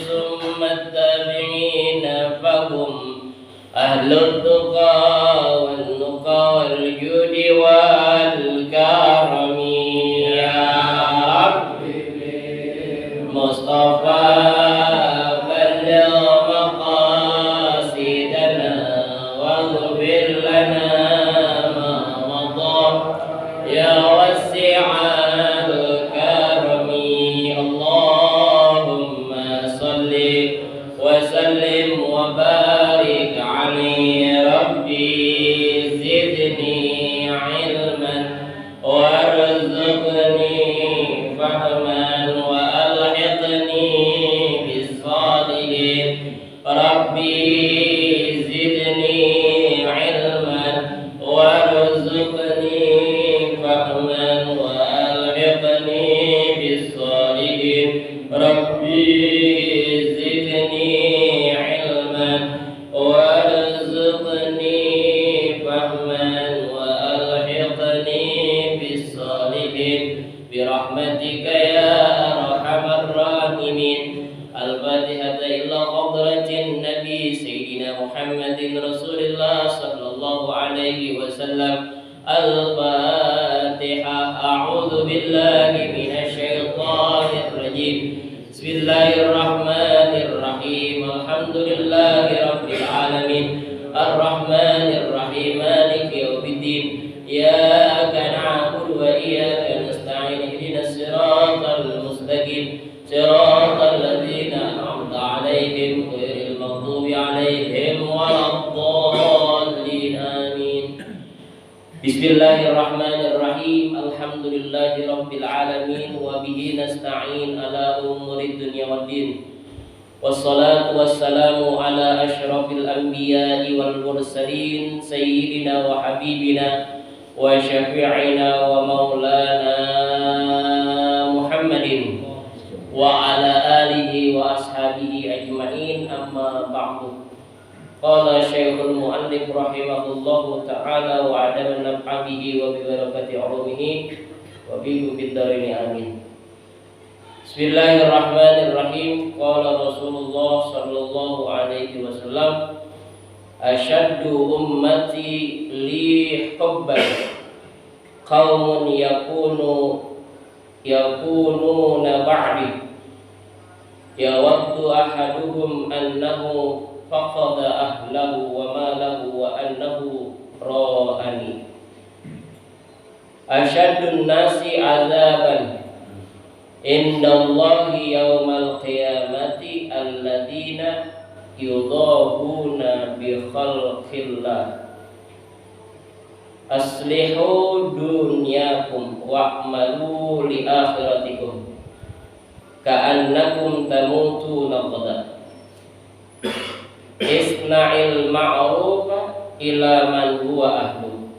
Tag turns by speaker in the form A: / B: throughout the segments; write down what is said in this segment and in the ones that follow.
A: ثم التابعين فهم أهل التقى والنقى والجود والكرم يا رب مصطفى بلغ مقاصدنا واغفر لنا ما مضى يا وسع الكرم اللهم صل وسلم وبارك عليه ربي زدني علما وارزقني فهما وألحقني بالصالحين ربي زدني علما وارزقني فهما وألحقني بالصالحين ربي زدني علما وارزقني فهما وألحقني بالصالحين برحمتك يا أرحم الراحمين. الفاتحة إلى حضرة النبي سيدنا محمد رسول الله صلى الله عليه وسلم. الفاتحة. أعوذ بالله من الشيطان الرجيم. بسم الله الرحمن الرحيم. الحمد لله رب العالمين الرحمن الرحيم مالك يوم الدين إياك نعبد وإياك نستعين اهدنا الصراط المستقيم صراط الذين أنعمت عليهم غير المغضوب عليهم ولا الضالين آمين. بسم الله الرحمن الرحيم. الحمد لله رب العالمين وبه نستعين على أمور الدنيا والدين والصلاة والسلام على أشرف الأنبياء والمرسلين سيدنا وحبيبنا وشفيعنا ومولانا محمد وعلى آله وأصحابه أجمعين. أما بعد. قال شيخ المؤلف رحمه الله تعالى وعدم النفع به وببركة علومه وبه بالدارين آمين. Bismillahirrahmanirrahim. Qala Rasulullah sallallahu alaihi wasallam asyaddu ummati li hubban qaumun yakununa ba'di yawaddu ahaduhum annahu faqada ahlahu wa malahu wa annahu ra'ani. Asyaddun nasi azaban indallahi yaumal qiyamati alladzina yudahuna bi khalqillah. Aslihu dunyakum wa'malu li akhiratikum ka'annakum tamutuna qada. Isna'il ma'rufa ila man huwa ahlu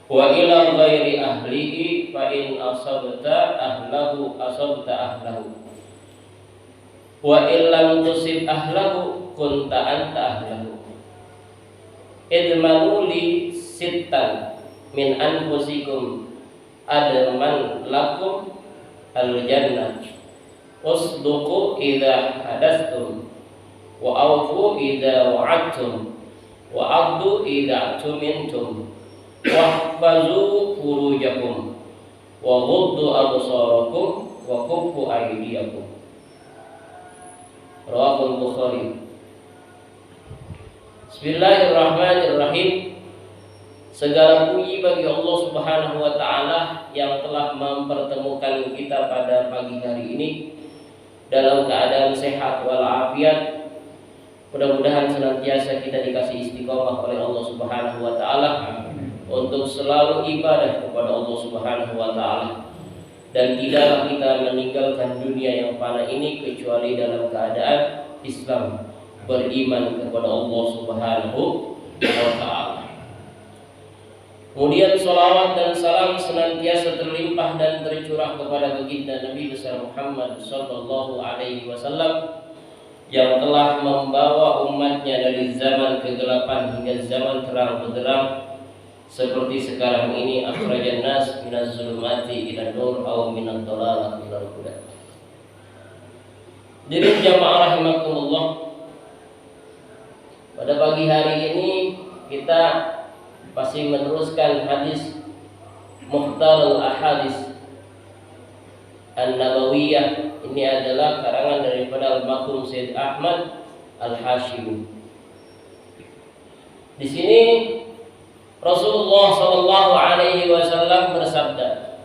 A: wa ila ghairi ahlihi fa in asabta ahlahu asabta ahlahu wa illam tusib ahlahu kunta anta ahlahu. Idmanu li sittan min anfusikum adman lakum al-jannah usduqu idha hadastum wa awfu idha wa'adtum wa abdu idha tumintum wahfazu furujakum wa ghuddu absarakum wa kuffu aydiyakum. Rawahul Bukhari. Bismillahirrahmanirrahim. Segala puji bagi Allah Subhanahu wa taala yang telah mempertemukan kita pada pagi hari ini dalam keadaan sehat walafiat. Mudah-mudahan senantiasa kita dikasih istiqomah oleh Allah Subhanahu wa taala untuk selalu ibadah kepada Allah Subhanahu wa taala, dan tidaklah kita meninggalkan dunia yang fana ini kecuali dalam keadaan Islam, beriman kepada Allah Subhanahu wa taala. Kemudian salawat dan salam senantiasa terlimpah dan tercurah kepada baginda Nabi besar Muhammad sallallahu alaihi wasallam yang telah membawa umatnya dari zaman kegelapan hingga zaman terang benderang seperti sekarang ini. Akhrajan nas minaz zulumati ila nur aw minad dhalalah ila huda. Jadi jamaah rahimakumullah, pada pagi hari ini kita masih meneruskan hadis Mukhtar al-Ahadis An-Nabawiyah. Ini adalah karangan daripada Al-Makhum Sayyid Ahmad Al-Hashimi. Di sini Rasulullah sallallahu alaihi wasallam bersabda,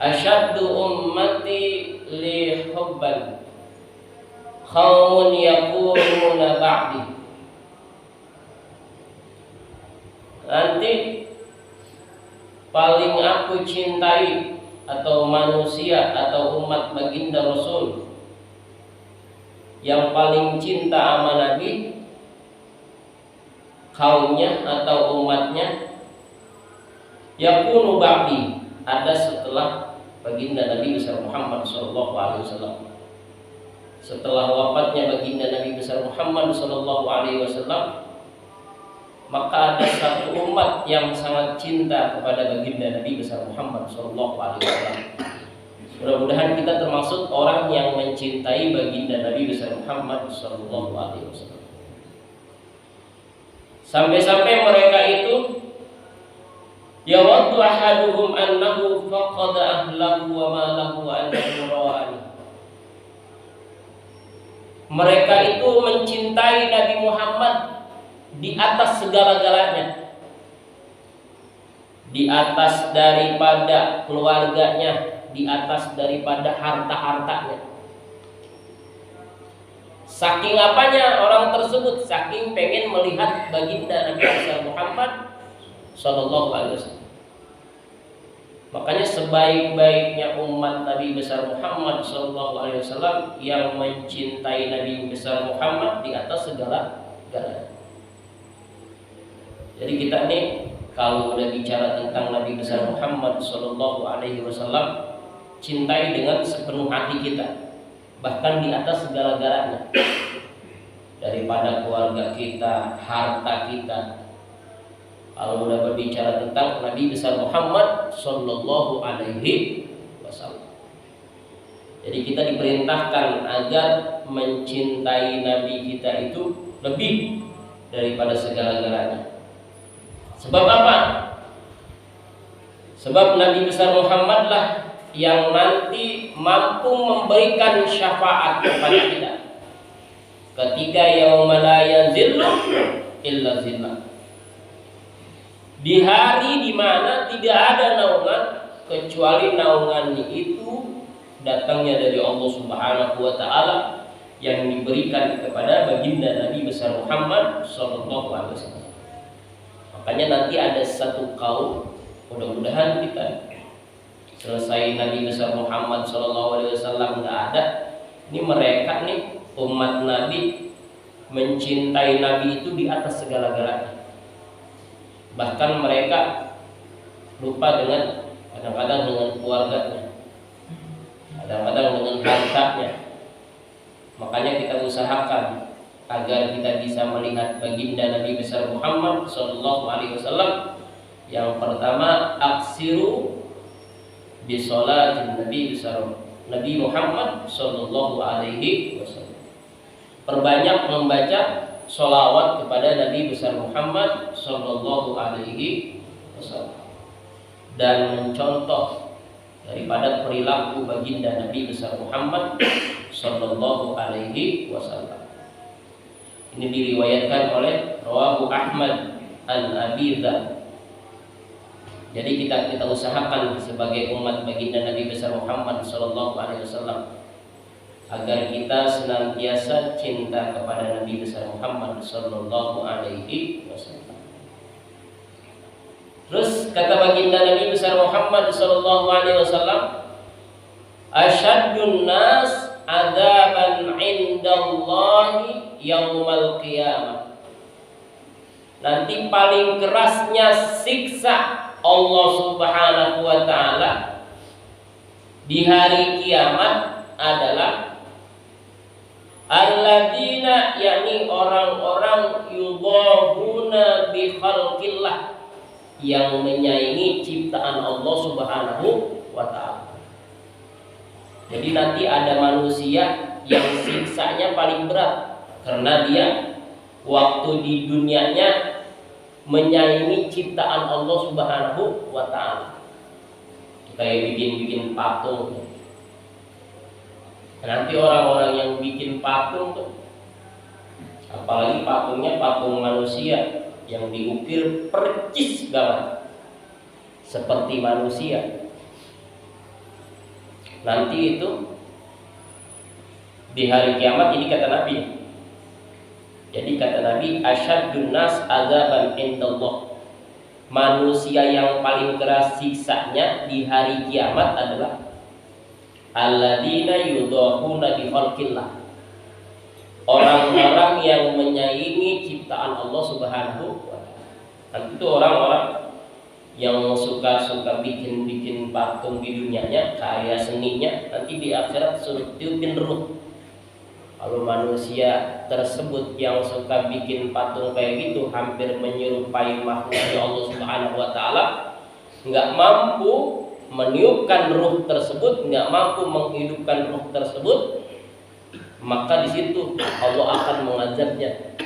A: "Asyaddu ummati li hubban qaumun yakununa ba'di." Nanti paling aku cintai atau manusia atau umat baginda Rasul yang paling cinta sama Nabi, kaumnya atau umatnya, yakunu ba'di, ada setelah baginda Nabi besar Muhammad sallallahu alaihi wasallam. Setelah wafatnya baginda Nabi besar Muhammad sallallahu alaihi wasallam, maka ada satu umat yang sangat cinta kepada baginda Nabi besar Muhammad sallallahu alaihi wasallam. Mudah-mudahan kita termasuk orang yang mencintai baginda Nabi besar Muhammad sallallahu alaihi wasallam. Sampai-sampai mereka itu yawaddu ahaduhum annahu faqada ahlahu wa malahu wa annahu rawani. Mereka itu mencintai Nabi Muhammad di atas segala-galanya, di atas daripada keluarganya, di atas daripada harta-hartanya. Saking apanya orang tersebut? Saking pengen melihat baginda Nabi Muhammad sallallahu alaihi wasallam. Makanya sebaik-baiknya umat Nabi besar Muhammad sallallahu alaihi wasallam yang mencintai Nabi besar Muhammad di atas segala-galanya. Jadi kita nih kalau udah bicara tentang Nabi besar Muhammad sallallahu alaihi wasallam, cintai dengan sepenuh hati kita, bahkan di atas segala-galanya, daripada keluarga kita, harta kita. Kalau udah berbicara tentang Nabi besar Muhammad sallallahu alaihi wasallam, jadi kita diperintahkan agar mencintai Nabi kita itu lebih daripada segala-galanya. Sebab apa? Sebab Nabi besar Muhammad lah yang nanti mampu memberikan syafaat kepada kita ketika yauma la yazillu illa zillah, di hari di mana tidak ada naungan kecuali naungannya itu datangnya dari Allah Subhanahu wa taala yang diberikan kepada baginda Nabi besar Muhammad sallallahu alaihi wasallam. Makanya nanti ada satu kaum, mudah-mudahan kita selesai Nabi besar Muhammad sallallahu alaihi wasallam enggak ada, ini mereka nih umat Nabi mencintai Nabi itu di atas segala-galanya. Bahkan mereka lupa dengan kadang-kadang dengan keluarganya, kadang-kadang dengan hartanya. Makanya kita usahakan agar kita bisa melihat baginda Nabi besar Muhammad sallallahu alaihi wasallam. Yang pertama, aksiru bi sholatin Nabi besar Nabi Muhammad sallallahu alaihi wasallam. Perbanyak membaca sholawat kepada Nabi besar Muhammad sallallahu alaihi wasallam dan mencontoh daripada perilaku baginda Nabi besar Muhammad sallallahu alaihi wasallam. Ini diriwayatkan oleh Rawahu Ahmad an Abi Dzar. Jadi kita usahakan sebagai umat baginda Nabi besar Muhammad sallallahu alaihi wasallam agar kita senantiasa cinta kepada Nabi besar Muhammad sallallahu alaihi wasallam. Terus kata baginda Nabi besar Muhammad sallallahu alaihi wasallam, asyaddun nas adzaban indallahi yaumal qiyamah. Nanti paling kerasnya siksa Allah Subhanahu wa taala di hari kiamat adalah alladzina, yakni orang-orang yudhahuna bi khalqillah, yang menyaingi ciptaan Allah Subhanahu wa taala. Jadi nanti ada manusia yang siksanya paling berat, karena dia waktu di dunianya menyaingi ciptaan Allah Subhanahu wa Ta'ala, kayak bikin patung. Nanti orang-orang yang bikin patung tuh, apalagi patungnya patung manusia yang diukir percis banget seperti manusia, nanti itu di hari kiamat ini kata Nabi. Jadi kata Nabi, asyaddun nas adzaban indallah. Manusia yang paling keras siksanya di hari kiamat adalah alladzina yudahuna bi khalqillah. Orang-orang yang menyaingi ciptaan Allah Subhanahu wa taala. Itu orang-orang yang suka bikin patung di dunianya, karya seninya, nanti di akhirat suruh tiupin ruh. Kalau manusia tersebut yang suka bikin patung kayak gitu, hampir menyerupai makhluk Allah Subhanahu wa taala, nggak mampu meniupkan ruh tersebut, nggak mampu menghidupkan ruh tersebut, maka di situ Allah akan mengazabnya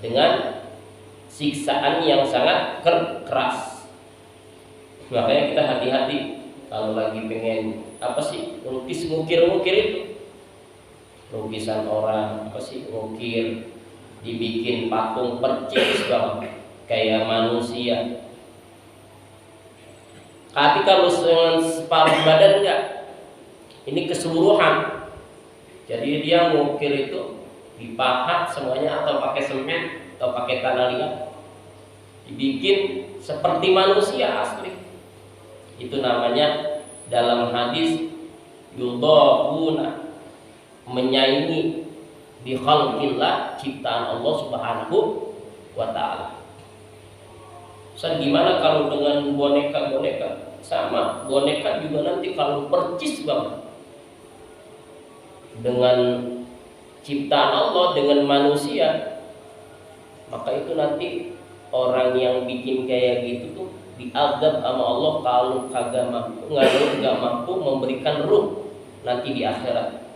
A: dengan siksaan yang sangat keras. Makanya kita hati-hati kalau lagi pengen lukis ngukir itu, lukisan orang ngukir, dibikin patung percis banget kayak manusia. Tapi kalau dengan separuh badan enggak, ini keseluruhan. Jadi dia ngukir itu dipahat semuanya, atau pakai semen atau pakai tanah liat, dibikin seperti manusia asli. Itu namanya dalam hadis yudahuna, menyaingi bi khalqillah, ciptaan Allah Subhanahu wa taala. Gimana kalau dengan boneka-boneka? Sama, boneka juga nanti kalau percis banget dengan ciptaan Allah, dengan manusia, maka itu nanti orang yang bikin kayak gitu tuh diazab sama Allah kalau nggak mampu memberikan ruh nanti di akhirat.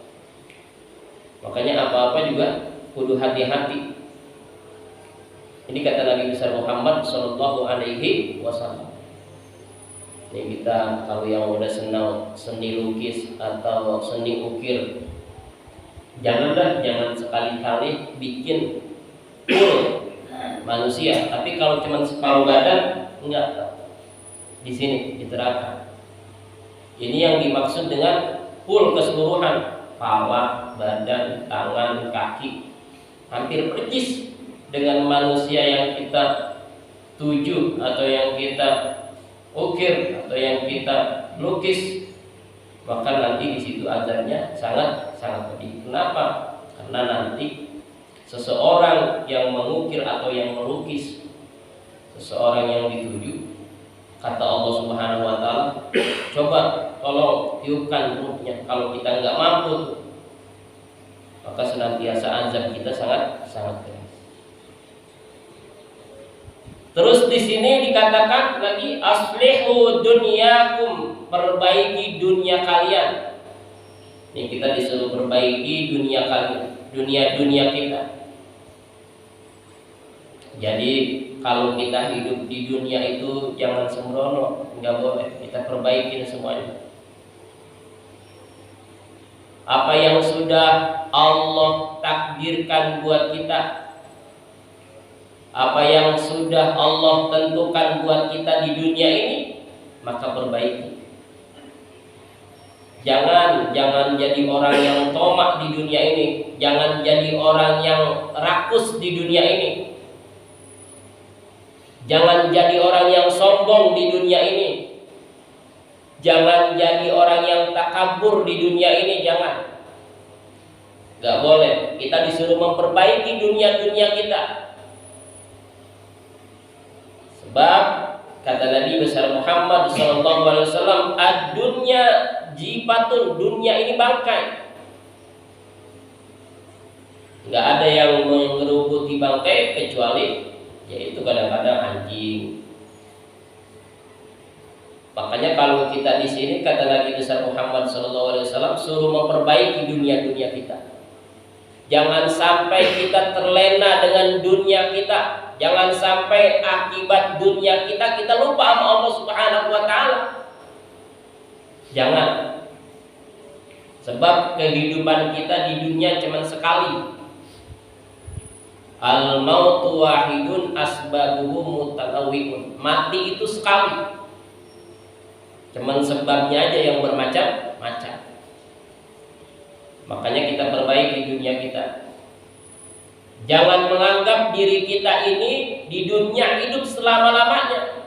A: Makanya apa-apa juga kudu hati-hati. Ini kata Nabi besar Muhammad Sallallahu Alaihi Wasallam. Ini kita kalau yang udah senang seni lukis atau seni ukir, jangan sekali-kali bikin full manusia. Tapi kalau cuma separuh badan, enggak, di sini diterapkan. Ini yang dimaksud dengan full keseluruhan, kepala, badan, tangan, kaki, hampir percis dengan manusia yang kita tuju atau yang kita ukir atau yang kita lukis, maka nanti di situ azabnya sangat pedih. Kenapa? Karena nanti seseorang yang mengukir atau yang melukis, seseorang yang dituju, kata Allah Subhanahu wa taala, coba tolong tiupkan ruhnya. Kalau kita nggak mampu, maka senantiasa azab kita sangat keras. Terus di sini dikatakan lagi aslihu dunyakum, perbaiki dunia kalian. Ini kita disuruh perbaiki dunia kalian, dunia kita. Jadi kalau kita hidup di dunia itu jangan sembrono, nggak boleh, kita perbaikin semuanya. Apa yang sudah Allah takdirkan buat kita, apa yang sudah Allah tentukan buat kita di dunia ini, maka perbaiki. Jangan jadi orang yang tomak di dunia ini, jangan jadi orang yang rakus di dunia ini, jangan jadi orang yang sombong di dunia ini, jangan jadi orang yang takabur di dunia ini, jangan. Gak boleh. Kita disuruh memperbaiki dunia kita. Sebab kata Nabi besar Muhammad sallallahu alaihi wasallam, ad-dunya jifatun, dunia ini bangkai. Enggak ada yang mengerubuti bangkai kecuali yaitu kadang-kadang anjing. Makanya kalau kita di sini kata Nabi besar Muhammad sallallahu alaihi wasallam suruh memperbaiki dunia kita. Jangan sampai kita terlena dengan dunia kita. Jangan sampai akibat dunia kita lupa sama Allah Subhanahu wa taala. Jangan. Sebab kehidupan kita di dunia cuma sekali. Al-mautu wahidun asbabuhu mutatawwi'un. Mati itu sekali. Cuman sebabnya aja yang bermacam-macam. Makanya kita perbaiki dunia kita. Jangan menganggap diri kita ini di dunia hidup selama-lamanya.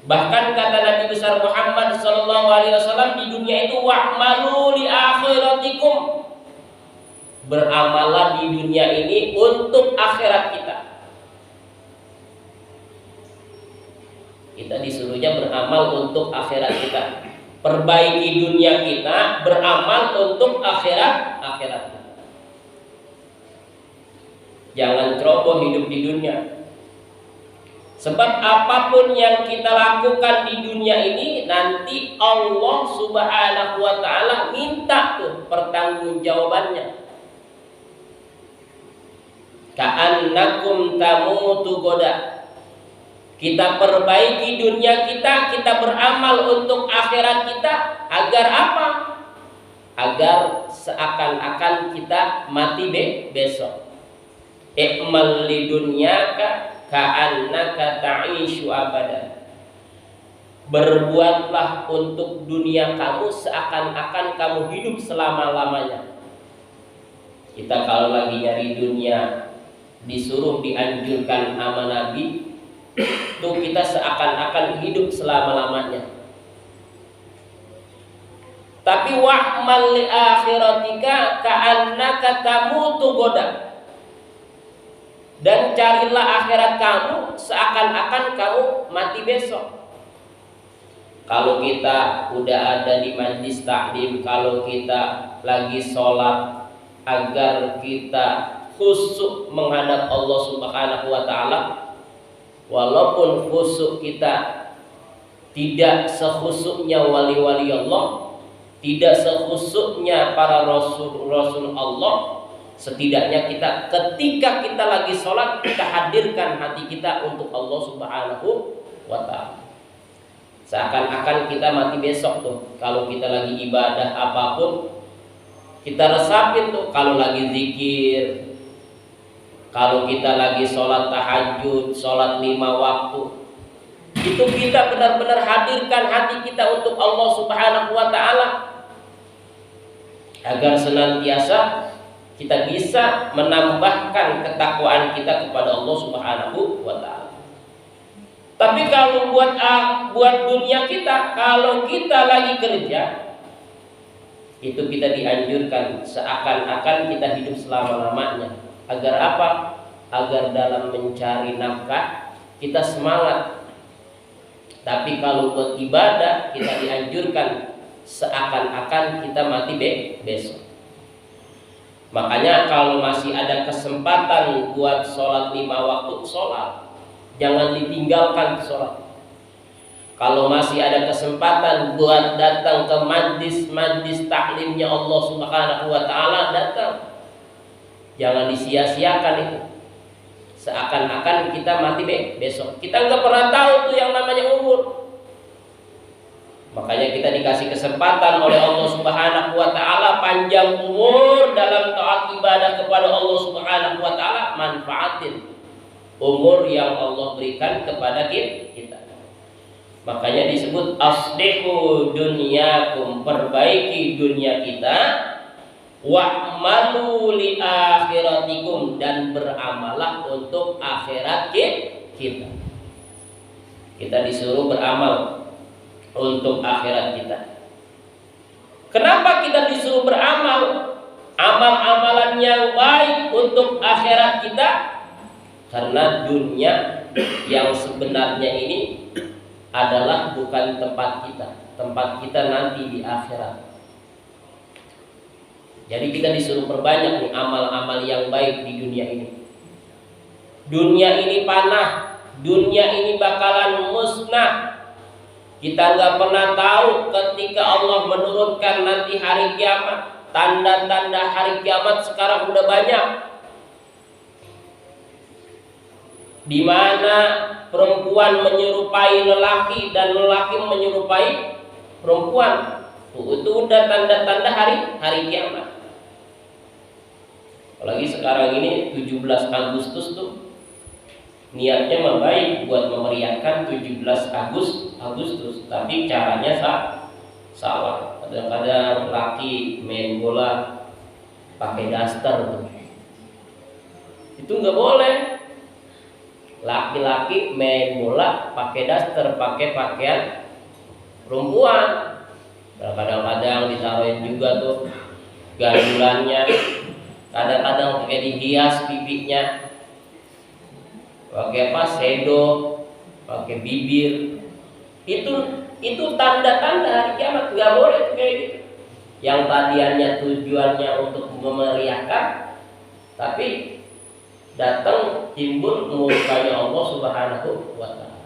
A: Bahkan kata Nabi besar Muhammad SAW, di dunia itu wa'malu li akhiratikum. Beramalah di dunia ini untuk akhirat kita. Kita disuruhnya beramal untuk akhirat kita. Perbaiki dunia kita, beramal untuk akhirat kita. Jangan ceroboh hidup di dunia. Sebab apapun yang kita lakukan di dunia ini, nanti Allah Subhanahu wa taala minta tuh pertanggungjawabannya. Ka'annakum tamutu goda. Kita perbaiki dunia kita, kita beramal untuk akhirat kita. Agar apa? Agar seakan-akan kita mati besok. I'mal li dunyaka ka'annaka ta'ishu abada. Berbuatlah untuk dunia kamu seakan-akan kamu hidup selama-lamanya. Kita kalau lagi nyari dunia, disuruh dianjurkan sama Nabi, tuh kita seakan-akan hidup selama-lamanya. Tapi wa'mal li akhiratika ka'annaka tamutu goda. Dan carilah akhirat kamu seakan-akan kamu mati besok. Kalau kita udah ada di majlis taklim, kalau kita lagi sholat, agar kita khusyuk menghadap Allah Subhanahu wa taala. Walaupun khusyuk kita tidak sekhusyuknya wali-wali Allah, tidak sekhusyuknya para rasul Allah, setidaknya kita ketika kita lagi sholat, kita hadirkan hati kita untuk Allah Subhanahu wa ta'ala. Seakan-akan kita mati besok tuh. Kalau kita lagi ibadah apapun, kita resapin tuh. Kalau lagi zikir, kalau kita lagi sholat tahajud, sholat 5 waktu, itu kita benar-benar hadirkan hati kita untuk Allah Subhanahu wa ta'ala, agar senantiasa kita bisa menambahkan ketakwaan kita kepada Allah Subhanahu wa ta'ala. Tapi kalau buat dunia kita, kalau kita lagi kerja, itu kita dianjurkan seakan-akan kita hidup selama-lamanya. Agar apa? Agar dalam mencari nafkah kita semangat. Tapi kalau buat ibadah, kita dianjurkan seakan-akan kita mati besok. Makanya kalau masih ada kesempatan buat sholat 5 waktu, sholat. Jangan ditinggalkan sholat. Kalau masih ada kesempatan buat datang ke majlis taklimnya Allah Subhanahu wa ta'ala, datang. Jangan disia-siakan itu. Seakan-akan kita mati besok. Kita nggak pernah tahu tuh yang namanya umur. Makanya kita dikasih kesempatan oleh Allah Subhanahu wa ta'ala panjang umur dalam taat ibadah kepada Allah Subhanahu wa ta'ala. Manfaatin umur yang Allah berikan kepada kita. Makanya disebut aslihu dunyakum, perbaiki dunia kita, wa'malu li akhiratikum, dan beramalah untuk akhirat kita. Kita disuruh beramal untuk akhirat kita. Kenapa kita disuruh beramal? Amal-amalan yang baik untuk akhirat kita. Karena dunia yang sebenarnya ini adalah bukan tempat kita. Tempat kita nanti di akhirat. Jadi kita disuruh perbanyak nih amal-amal yang baik di dunia ini. Dunia ini panah. Dunia ini bakalan musnah. Kita nggak pernah tahu ketika Allah menurunkan nanti hari kiamat. tanda-tanda hari kiamat sekarang udah banyak, di mana perempuan menyerupai lelaki dan lelaki menyerupai perempuan. Itu udah tanda-tanda hari kiamat. Apalagi sekarang ini 17 Agustus tuh niatnya mah baik buat memeriahkan 17 Agustus, tapi caranya salah. Kadang-kadang laki main bola pakai daster tuh. Itu nggak boleh. Laki-laki main bola pakai daster, pakai pakaian perempuan. Kadang-kadang ditaruhin juga tuh gandulannya, kadang-kadang pakai dihias pipinya, pakai shadow, pakai bibir. Itu tanda-tanda hari kiamat, nggak boleh kayak gitu. Yang tadiannya tujuannya untuk memeriahkan, tapi datang timbul murkanya Allah Subhanahu wa Ta'ala.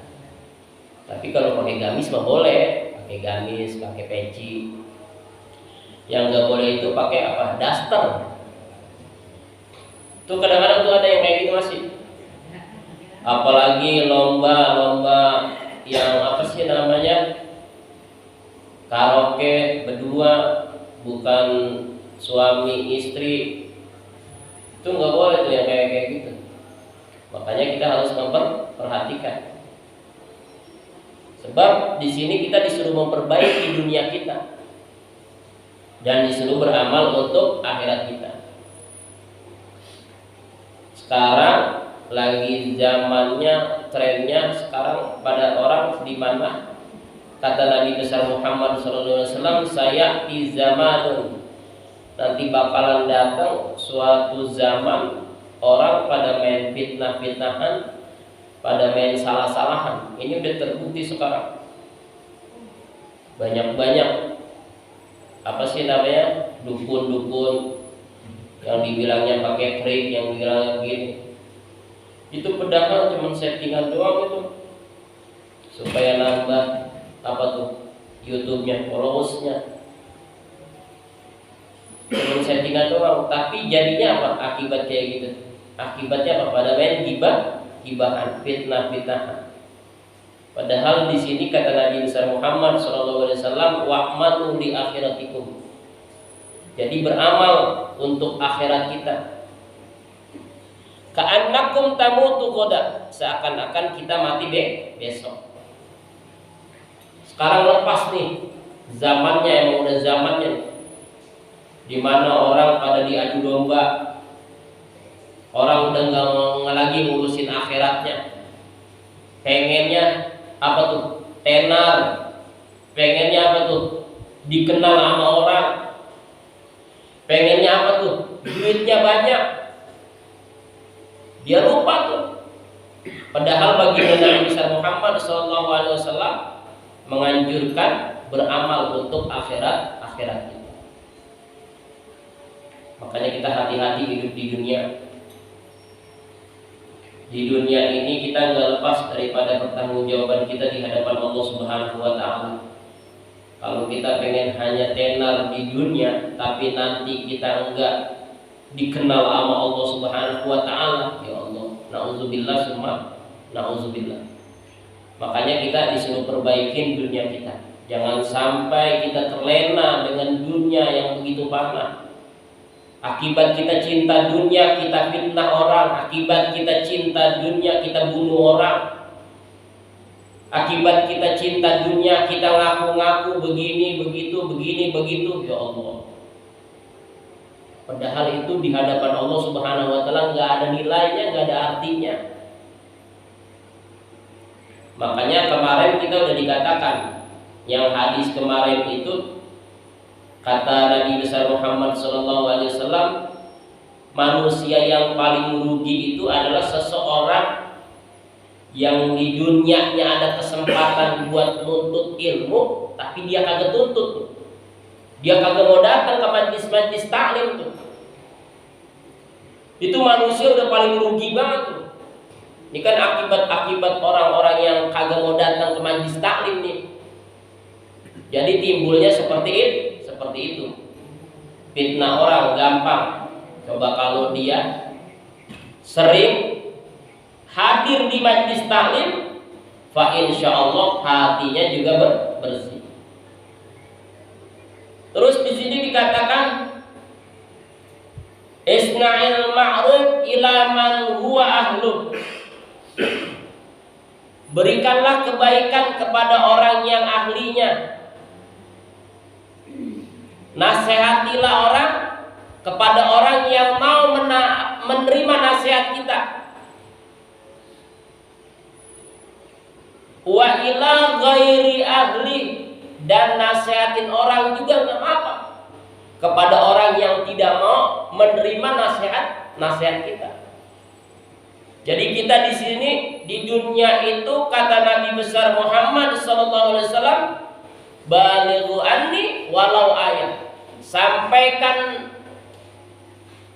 A: Tapi kalau pakai gamis mah boleh, pakai gamis, pakai peci. Yang nggak boleh itu pakai apa? Daster. Tuh kadang-kadang tuh ada yang kayak gitu masih. Apalagi lomba yang apa sih namanya, karaoke berdua, bukan suami istri. Itu nggak boleh tuh yang kayak gitu. Makanya kita harus memperhatikan. Sebab di sini kita disuruh memperbaiki dunia kita dan disuruh beramal untuk akhirat kita. Sekarang lagi zamannya, trennya sekarang pada orang di mana kata Nabi besar Muhammad SAW, saya di zamanun, nanti bakalan datang suatu zaman orang pada main fitnah-fitnahan, pada main salah-salahan. Ini udah terbukti sekarang. Banyak-banyak apa sih namanya, dukun-dukun yang dibilangnya pakai trik, yang dibilangnya begini. Itu padahal cuma settingan doang itu, supaya nambah apa tuh YouTube-nya, followersnya. Cuma settingan doang, tapi jadinya apa? Akibat kayak gitu. Akibatnya apa? Pada main gibahan, fitnah-fitnahan. Padahal di sini kata Nabi besar Muhammad SAW, wa'malu li akhiratikum. Jadi beramal untuk akhirat kita. Ka'annakum tamutu ghadan, seakan-akan kita mati besok. Sekarang lepas nih zamannya, emang udah zamannya, di mana orang pada diadu domba. Orang udah nggak lagi ngurusin akhiratnya. Pengennya apa tuh? Tenar. Pengennya apa tuh? Dikenal sama orang. Pengennya apa tuh? Duitnya banyak. Dia lupa tuh. Padahal baginda Nabi besar Muhammad SAW menganjurkan beramal untuk akhirat kita. Makanya kita hati-hati hidup di dunia. Di dunia ini kita nggak lepas daripada pertanggungjawaban kita di hadapan Allah Subhanahu wa Ta'ala. Kalau kita pengen hanya tenar di dunia, tapi nanti kita enggak dikenal sama Allah Subhanahu wa Ta'ala, ya Allah, na'udzubillah summa na'udzubillah. Makanya kita disuruh perbaikin dunia kita. Jangan sampai kita terlena dengan dunia yang begitu panah. Akibat kita cinta dunia, kita fitnah orang. Akibat kita cinta dunia, kita bunuh orang. Akibat kita cinta dunia, kita ngaku-ngaku begini, begitu, ya Allah. Padahal itu di hadapan Allah Subhanahu wa Ta'ala nggak ada nilainya, nggak ada artinya. Makanya kemarin kita udah dikatakan, yang hadis kemarin itu kata Nabi besar Muhammad SAW, manusia yang paling merugi itu adalah seseorang yang di dunianya ada kesempatan buat nuntut ilmu, tapi dia kagak tuntut. Dia kagak mau datang ke majlis-majlis taklim tuh. Itu manusia udah paling rugi banget tuh. Ini kan akibat orang-orang yang kagak mau datang ke majlis taklim nih. Jadi timbulnya seperti itu. fitnah orang gampang. Coba kalau dia sering hadir di majlis taklim, fa insyaallah hatinya juga bersih. Terus di sini dikatakan isna'il ma'ruf ila man huwa ahluh. Berikanlah kebaikan kepada orang yang ahlinya. Nasihatilah orang kepada orang yang mau menerima nasihat kita. Wa ila ghairi ahli, dan nasihatin orang juga nggak apa-apa kepada orang yang tidak mau menerima nasihat kita. Jadi kita di sini di dunia itu kata Nabi besar Muhammad SAW, balighu anni walau ayat, sampaikan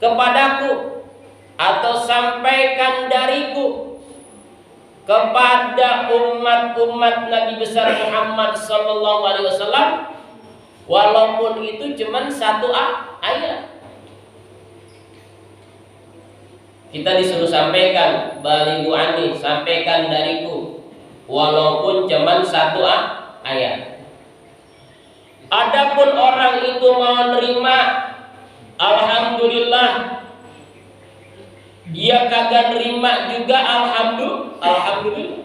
A: kepadaku atau sampaikan dariku kepada umat-umat Nabi besar Muhammad SAW, walaupun itu cuma satu ayat. Kita disuruh sampaikan, balighu anni, sampaikan dariku, walaupun cuma satu ayat. Adapun orang itu mau nerima, alhamdulillah. Dia kagak nerima juga, alhamdulillah.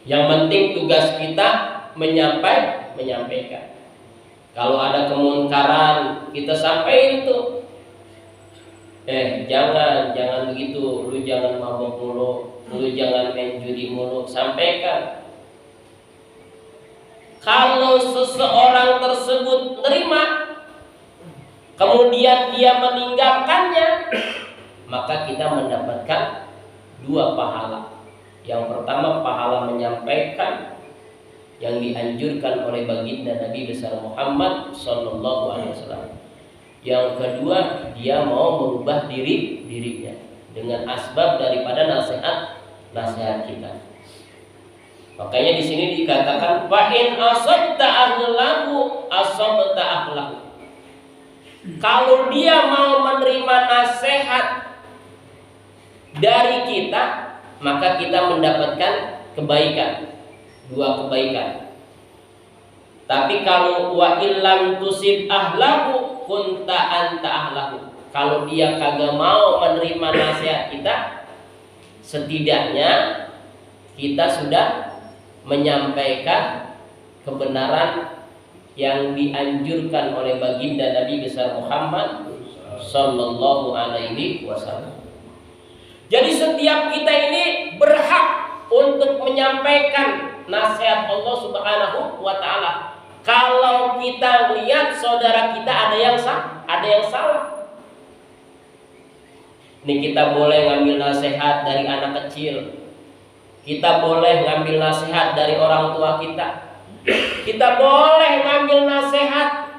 A: Yang penting tugas kita menyampaikan. Kalau ada kemunkaran, kita sampaikan tuh. Jangan begitu, lu jangan mabok mulu, lu jangan main judi mulu, sampaikan. Kalau seseorang tersebut terima, kemudian dia meninggalkannya, maka kita mendapatkan 2 pahala. Yang pertama pahala menyampaikan yang dianjurkan oleh baginda Nabi besar Muhammad SAW. Yang kedua, dia mau merubah dirinya dengan asbab daripada nasihat kita. Makanya di sini dikatakan fa in asabta ahlahu asabta ahlahu. Kalau dia mau menerima nasihat dari kita, maka kita mendapatkan kebaikan, 2 kebaikan. Tapi kalau wa illam tusib ahlahu kunta anta ahlahu, kalau dia kagak mau menerima nasihat kita, setidaknya kita sudah menyampaikan kebenaran yang dianjurkan oleh baginda Nabi besar Muhammad sallallahu alaihi wasallam. Jadi setiap kita ini berhak untuk menyampaikan nasihat Allah Subhanahu wa taala. Kalau kita lihat saudara kita ada yang salah. Ini kita boleh ngambil nasihat dari anak kecil. Kita boleh ngambil nasihat dari orang tua kita. Kita boleh ngambil nasihat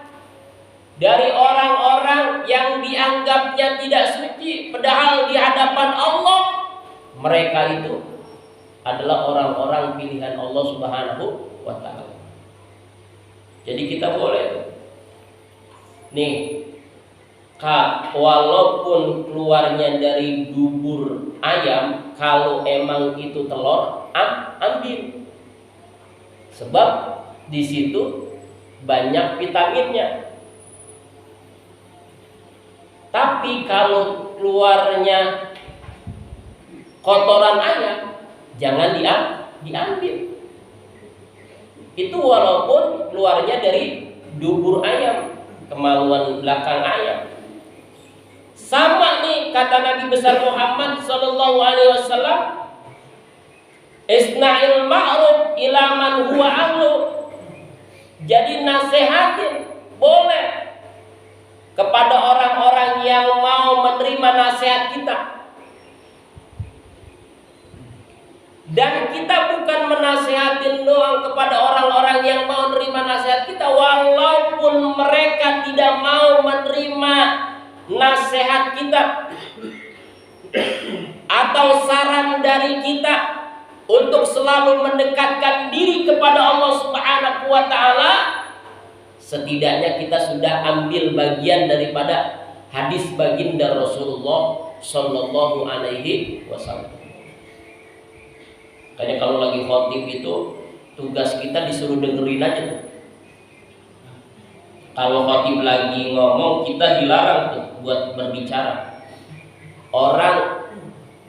A: dari orang-orang yang dianggapnya tidak suci, padahal di hadapan Allah mereka itu adalah orang-orang pilihan Allah Subhanahu wa taala. Jadi kita boleh nih, walaupun keluarnya dari dubur ayam, kalau emang itu telur, ambil. Sebab di situ banyak vitaminnya. Tapi kalau keluarnya kotoran ayam, jangan diambil. Itu walaupun keluarnya dari dubur ayam, kemaluan belakang ayam. Sama nih kata Nabi besar Muhammad sallallahu alaihi wasallam, isna'il ma'ruf ila man huwa ahlu. Jadi nasihatin boleh kepada orang-orang yang mau menerima nasihat kita. Dan kita bukan menasihatin doang kepada orang-orang yang mau menerima nasihat kita, walaupun mereka tidak mau menerima nasihat kita atau saran dari kita untuk selalu mendekatkan diri kepada Allah Subhanahu wa taala, setidaknya kita sudah ambil bagian daripada hadis baginda Rasulullah Shallallahu Alaihi Wasallam. Makanya kalau lagi khotib itu tugas kita disuruh dengerin aja tuh. Kalau khotib lagi ngomong, kita dilarang tuh buat berbicara. Orang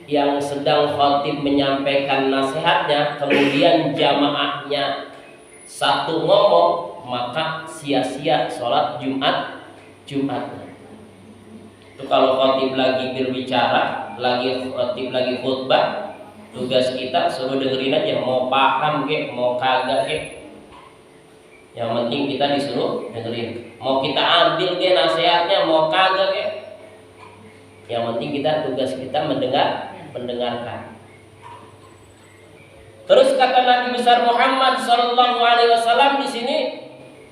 A: yang sedang khotib menyampaikan nasihatnya, kemudian jamaahnya satu ngomong, maka sia-sia sholat Jumatnya. Itu kalau khotib lagi berbicara, khotib lagi khutbah, tugas kita suruh dengerin aja, mau paham ke, mau kagak ke. Yang penting kita disuruh dengerin. Mau kita ambil ke nasihatnya, mau kagak ke. Yang penting tugas kita mendengarkan. Terus kata Nabi besar Muhammad sallallahu alaihi wasallam di sini,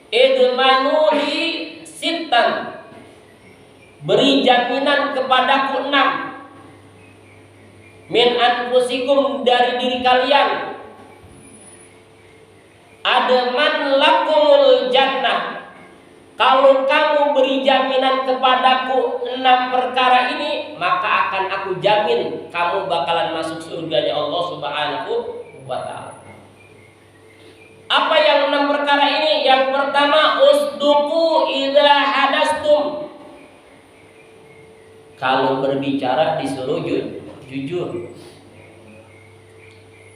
A: idmanu li sittan. Beri jaminan kepadaku 6. Min anfusikum, dari diri kalian. Adman lakumul jannah. Kalau kamu beri jaminan kepadaku 6 perkara ini, maka akan aku jamin kamu bakalan masuk surganya Allah Subhanahu wa ta'ala. Apa yang 6 perkara ini? Yang pertama, usduqu idza hadastum. Kalau berbicara disuruh jujur.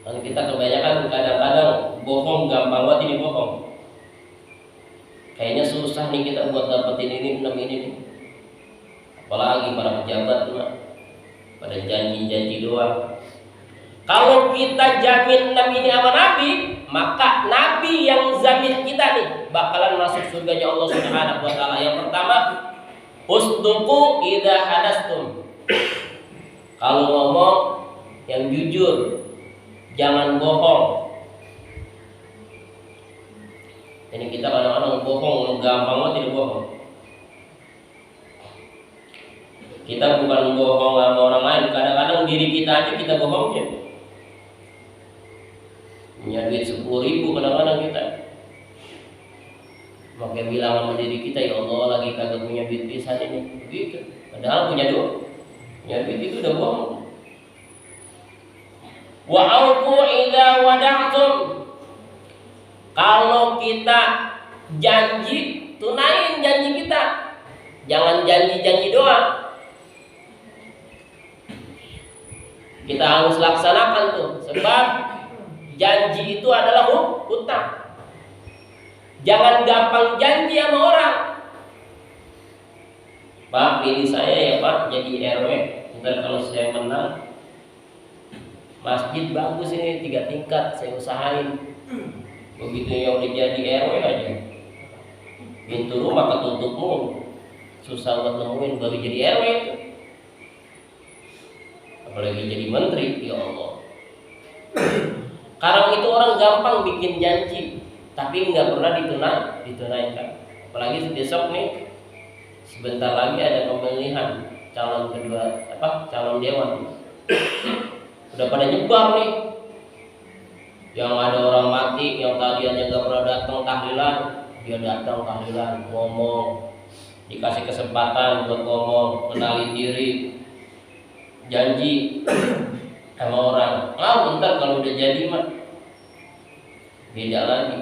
A: Dan kita kebanyakan kadang-kadang bohong, gampang banget ini bohong. Kayaknya susah nih kita buat dapetin ini 6 ini nih. Apalagi para pejabat pada janji-janji doang. Kalau kita jamin 6 ini sama Nabi, maka Nabi yang jamin kita nih bakalan masuk surganya Allah Subhanahu wa ta'ala. Yang pertama, usduqu idza hadastum. Kalau ngomong yang jujur, jangan bohong. Ini kita kadang-kadang bohong, gampang banget tidak bohong. Kita bukan bohong sama orang lain, kadang-kadang diri kita aja kita bohongnya. Punya duit 10.000 kadang-kadang kita. Maka bilang sama diri kita, ya Allah lagi kagak punya duit pisan ini, begitu. Padahal punya duit itu udah bohong. Wa aufu idza wada'tum. Kalau kita janji, tunain janji kita. Jangan janji-janji doang. Kita harus laksanakan tuh, sebab janji itu adalah hutang. Jangan gampang janji sama orang. Pak, pilih saya ya Pak jadi RW. Ntar kalau saya menang, masjid bagus ini 3 tingkat, saya usahain. Begitu yang udah jadi RW aja, pintu rumah ketutup mulu, susah buat nemuin, baru jadi RW itu. Apalagi jadi menteri, ya Allah. Sekarang itu orang gampang bikin janji, tapi nggak pernah ditunaikan. Apalagi besok nih, sebentar lagi ada pemilihan calon dewan. Udah pada nyebar nih. Yang ada orang mati, yang tadinya nggak pernah datang tahlilan, dia datang tahlilan, ngomong, dikasih kesempatan buat ngomong, kenalin diri, janji sama orang. Bentar kalau udah jadi mah beda lagi.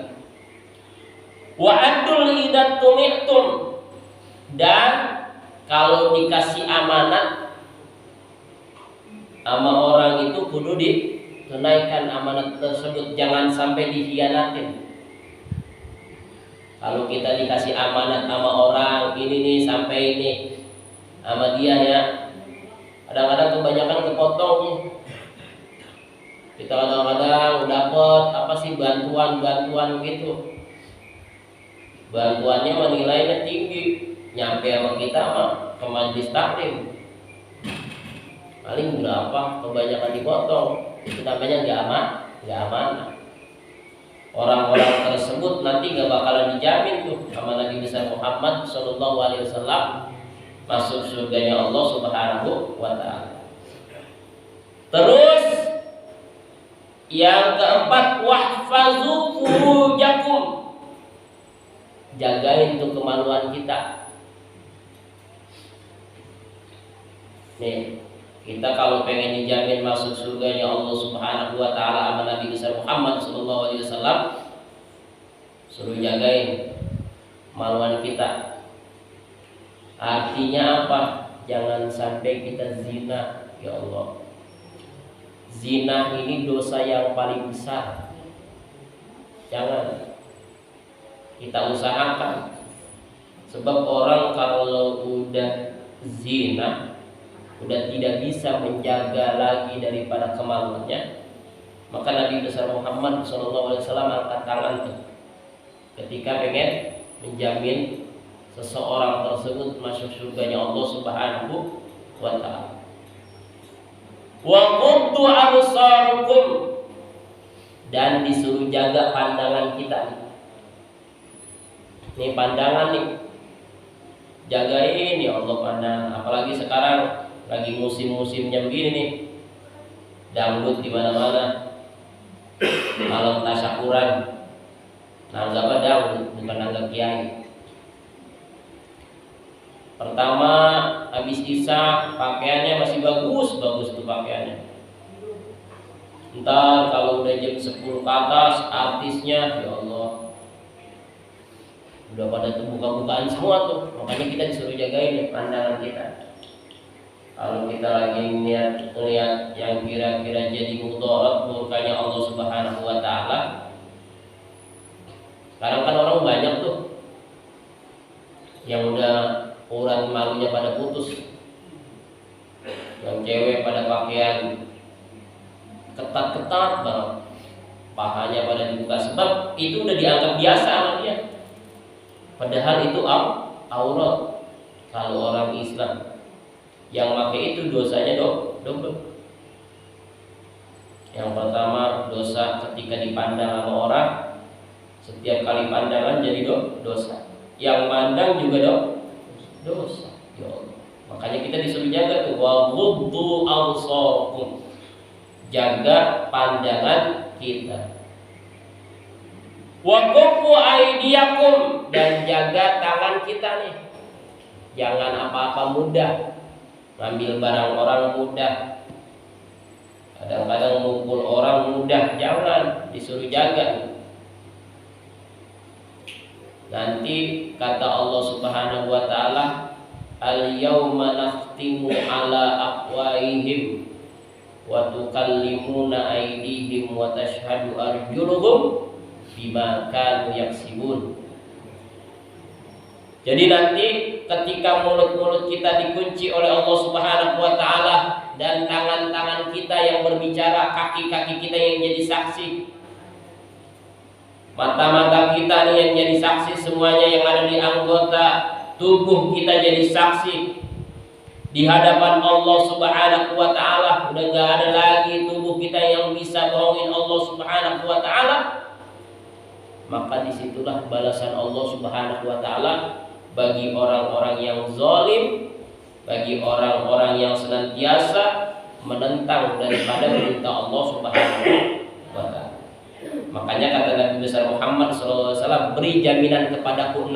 A: Wa adul idza tumi'tum. Dan kalau dikasih amanat sama orang itu kudu tunaikan amanat tersebut, jangan sampai dikhianatin. Kalau kita dikasih amanat sama orang ini nih, sampai ini sama dia ya, kadang-kadang kebanyakan kepotong nih. Kita kadang-kadang dapat bantuan gitu, bantuannya nilainya tinggi, nyampe sama kita ke majelis taklim paling berapa, kebanyakan dipotong. Itu namanya nggak aman. Orang-orang tersebut nanti nggak bakalan dijamin tuh sama Nabi besar Muhammad Shallallahu Alaihi Wasallam masuk surganya Allah Subhanahu wa ta'ala. Terus yang keempat, wahfazu furujakum. jagain tuh kemaluan kita. Nih, kita kalau pengen dijamin masuk surganya Allah Subhanahu wa taala sama Nabi besar Muhammad sallallahu alaihi wasallam, suruh jagain kemaluan kita. Artinya apa? Jangan sampai kita zina, ya Allah. Zina ini dosa yang paling besar. Jangan. Kita usahakan. Sebab orang kalau udah zina, udah tidak bisa menjaga lagi daripada kemaluannya, maka Nabi besar Muhammad SAW angkat tangan tuh ketika pengen menjamin seseorang tersebut masuk surganya Allah Subhanahu wa taala. Wa quddu absarukum, dan disuruh jaga pandangan kita. Nih pandangan nih, jagain ya Allah pandangan. Apalagi sekarang lagi musim-musimnya begini nih, dangdut di mana-mana, malam tasyakuran, nanggap dangdut bukan nanggap kiai. Pertama habis isya pakaiannya masih bagus tuh pakaiannya. Ntar kalau udah jam 10 ke atas artisnya, ya Allah, udah pada tuh buka-bukaan semua tuh. Makanya kita disuruh jagain ya pandangan kita. Kalau kita lagi lihat yang kira-kira jadi mudarat murkanya Allah Subhanahu wa taala. Sekarang kan orang banyak tuh yang udah urat malunya pada putus, yang cewek pada pakaian ketat-ketat banget, pahanya pada dibuka, sebab itu udah dianggap biasa sama dia. Padahal itu aurat. Kalau orang Islam yang pakai itu dosanya double. Yang pertama dosa ketika dipandang sama orang, setiap kali pandangan jadi dosa. Yang mandang juga dosa. Ya Allah. Makanya kita disuruh jaga tuh, wa ghuddu absarakum, jaga pandangan kita. Wa kuffu aydiyakum, dan jaga tangan kita nih. Jangan apa-apa mudah, ngambil barang orang mudah, kadang-kadang mukul orang mudah, jangan, disuruh jaga. Nanti kata Allah Subhanahu wa taala, al-yauma nakhtimu ala afwahihim wa tukallimuna aydihim wa tashhadu arjuluhum bima kanu yaksibun. Jadi nanti ketika mulut-mulut kita dikunci oleh Allah Subhanahu wa taala dan tangan-tangan kita yang berbicara, kaki-kaki kita yang jadi saksi, mata-mata kita nih yang jadi saksi, semuanya yang ada di anggota tubuh kita jadi saksi di hadapan Allah Subhanahu wa taala. Udah gak ada lagi tubuh kita yang bisa bohongin Allah Subhanahu wa taala. Maka disitulah balasan Allah Subhanahu wa taala bagi orang-orang yang zalim, bagi orang-orang yang senantiasa menentang daripada perintah Allah Subhanahu wa taala. Makanya kata Nabi besar Muhammad SAW, beri jaminan kepadaku 6,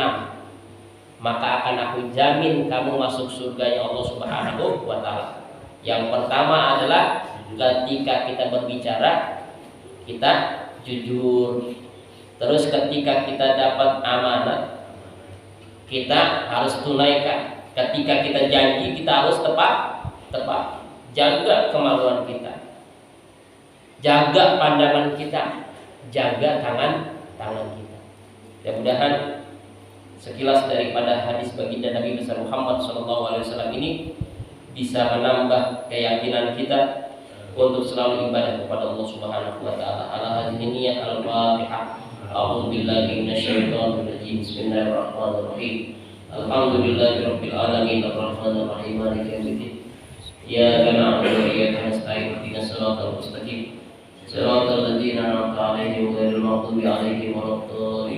A: maka akan aku jamin kamu masuk surganya Allah Subhanahu wa taala. Yang pertama adalah ketika kita berbicara, kita jujur. Terus ketika kita dapat amanah, kita harus tunaikan. Ketika kita janji, kita harus tepat. Jaga kemaluan kita, jaga pandangan kita, jaga tangan kita. Mudah-mudahan sekilas daripada hadis baginda Nabi besar Muhammad SAW ini bisa menambah keyakinan kita untuk selalu ibadah kepada Allah Subhanahu wa taala. Ala hadhihi niyyah al-Fatihah. A'udzu billahi minasyaitonir rajim. Bismillahirrahmanirrahim. Alhamdulillahirabbil alamin arrahmanir rahim maliki yaumiddin. Iyyaka na'budu wa iyyaka nasta'in ihdinas siratal mustaqim. Siratal ladzina an'amta 'alaihim ghairil maghdubi 'alaihim waladdallin.